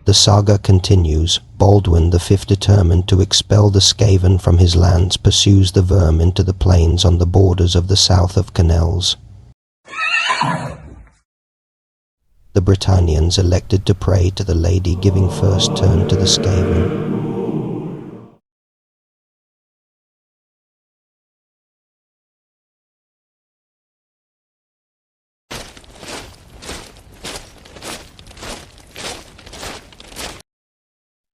The saga continues. Baldwin V, determined to expel the Skaven from his lands, pursues the Vermin into the plains on the borders of the south of Quenelles. The Bretonnians elected to pray to the lady, giving first turn to the Skaven.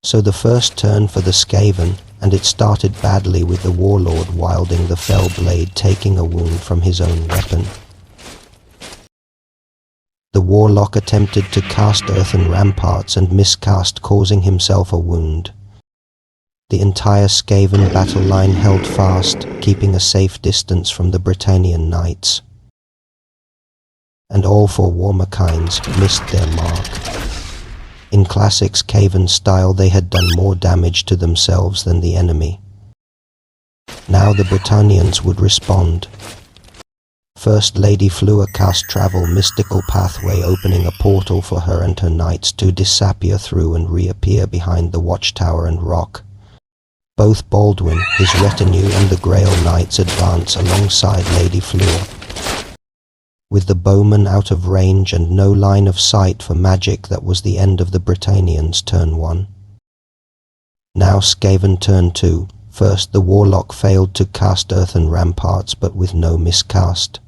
So the first turn for the Skaven, and it started badly, with the warlord wielding the fell blade taking a wound from his own weapon. The warlock attempted to cast earthen ramparts and miscast, causing himself a wound. The entire Skaven battle line held fast, keeping a safe distance from the Bretonnian knights. And all four Warmakines missed their mark. In classic Skaven style, they had done more damage to themselves than the enemy. Now the Bretonnians would respond. First Lady Fleur cast Travel Mystical Pathway, opening a portal for her and her knights to disappear through and reappear behind the watchtower and rock. Both Baldwin, his retinue, and the Grail Knights advance alongside Lady Fleur. With the bowman out of range and no line of sight for magic, that was the end of the Bretonnians' turn 1. Now Skaven turn 2. First the warlock failed to cast earthen ramparts, but with no miscast.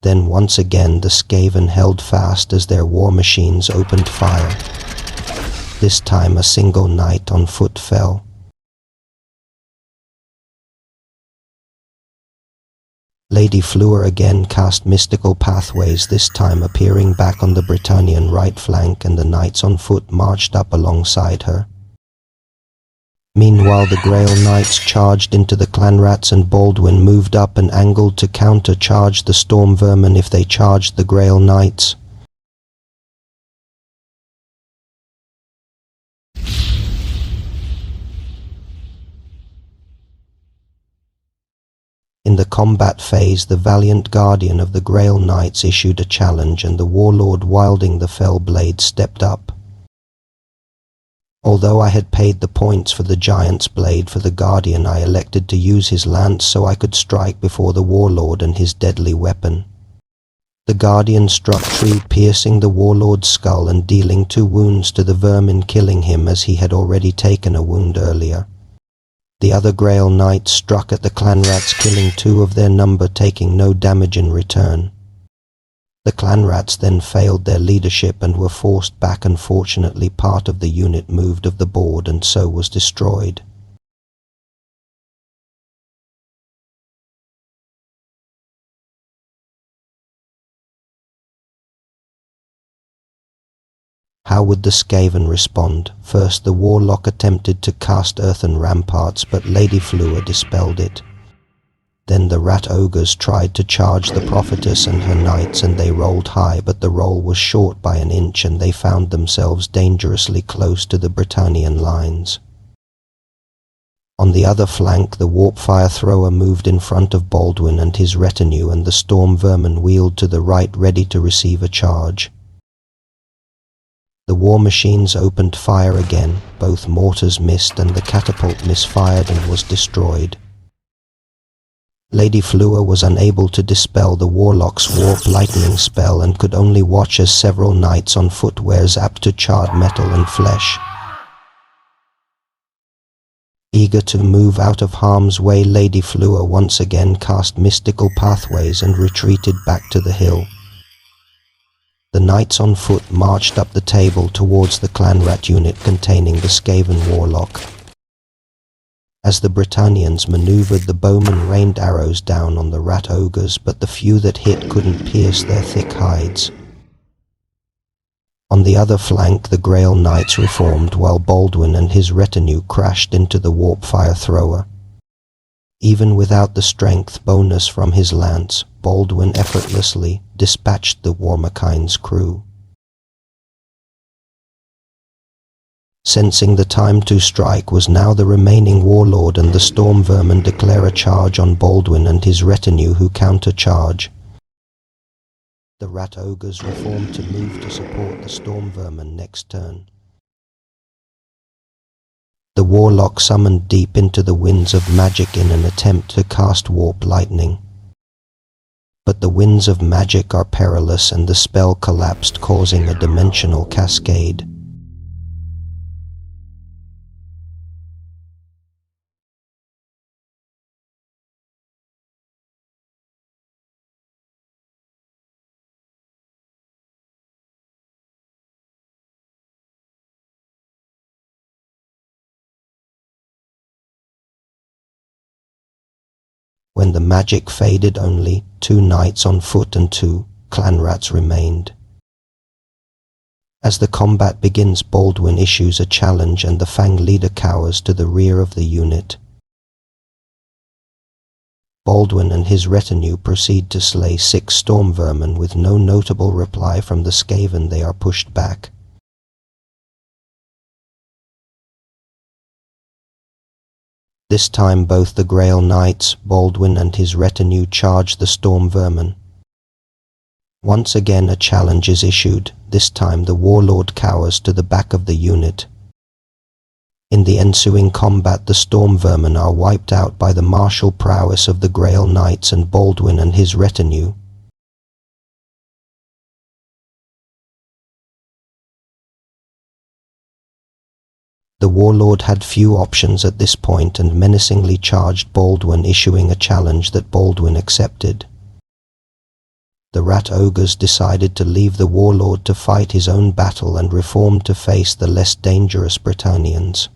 Then once again the Skaven held fast as their war machines opened fire. This time a single knight on foot fell. Lady Fleur again cast mystical pathways, this time appearing back on the Bretonnian right flank, and the knights on foot marched up alongside her. Meanwhile the Grail Knights charged into the Clanrats, and Baldwin moved up and angled to counter-charge the Storm Vermin if they charged the Grail Knights. In the combat phase, the valiant guardian of the Grail Knights issued a challenge, and the warlord wielding the fell blade stepped up. Although I had paid the points for the giant's blade for the guardian, I elected to use his lance so I could strike before the warlord and his deadly weapon. The guardian struck true, piercing the warlord's skull and dealing 2 wounds to the Vermin, killing him as he had already taken a wound earlier. The other Grail Knights struck at the Clanrats, killing 2 of their number, taking no damage in return. The Clanrats then failed their leadership and were forced back. Unfortunately, part of the unit moved of the board and so was destroyed. How would the Skaven respond? First the warlock attempted to cast earthen ramparts, but Lady Fleur dispelled it. Then the rat ogres tried to charge the prophetess and her knights, and they rolled high, but the roll was short by an inch, and they found themselves dangerously close to the Bretonnian lines. On the other flank, the warp-fire thrower moved in front of Baldwin and his retinue, and the Storm Vermin wheeled to the right, ready to receive a charge. The war machines opened fire again. Both mortars missed, and the catapult misfired and was destroyed. Lady Fleur was unable to dispel the warlock's warp lightning spell, and could only watch as several knights on foot were zapped to charred metal and flesh. Eager to move out of harm's way, Lady Fleur once again cast mystical pathways and retreated back to the hill. The knights on foot marched up the table towards the Clanrat unit containing the Skaven warlock. As the Bretonnians maneuvered, the bowmen rained arrows down on the rat ogres, but the few that hit couldn't pierce their thick hides. On the other flank, the Grail Knights reformed, while Baldwin and his retinue crashed into the warp-fire thrower. Even without the strength bonus from his lance, Baldwin effortlessly dispatched the Warmakine's crew. Sensing the time to strike was now, the remaining warlord and the Storm Vermin declare a charge on Baldwin and his retinue, who counter-charge. The rat ogres reformed to move to support the storm vermin next turn. The warlock summoned deep into the winds of magic in an attempt to cast warp lightning. But the winds of magic are perilous and the spell collapsed, causing a dimensional cascade. When the magic faded, only 2 knights on foot and 2 clan rats remained. As the combat begins, Baldwin issues a challenge and the Fang leader cowers to the rear of the unit. Baldwin and his retinue proceed to slay 6 storm vermin. With no notable reply from the Skaven, they are pushed back. This time both the Grail Knights, Baldwin and his retinue, charge the storm vermin. Once again a challenge is issued. This time the warlord cowers to the back of the unit. In the ensuing combat, the storm vermin are wiped out by the martial prowess of the Grail Knights and Baldwin and his retinue. The warlord had few options at this point and menacingly charged Baldwin, issuing a challenge that Baldwin accepted. The rat ogres decided to leave the warlord to fight his own battle and reformed to face the less dangerous Bretonnians.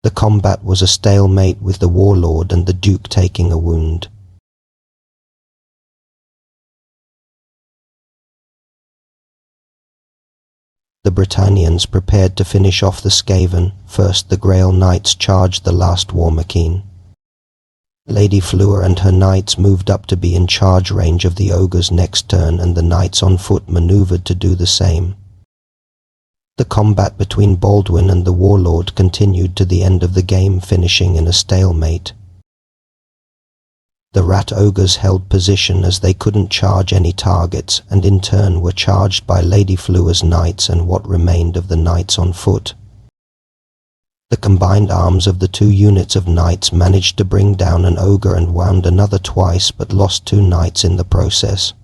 The combat was a stalemate, with the warlord and the duke taking a wound. The Bretonnians prepared to finish off the Skaven. First, the Grail Knights charged the last war machine. Lady Fleur and her knights moved up to be in charge range of the ogres next turn, and the knights on foot maneuvered to do the same. The combat between Baldwin and the warlord continued to the end of the game, finishing in a stalemate. The rat ogres held position as they couldn't charge any targets, and in turn were charged by Lady Fleur's knights and what remained of the knights on foot. The combined arms of the 2 units of knights managed to bring down an ogre and wound another twice, but lost 2 knights in the process.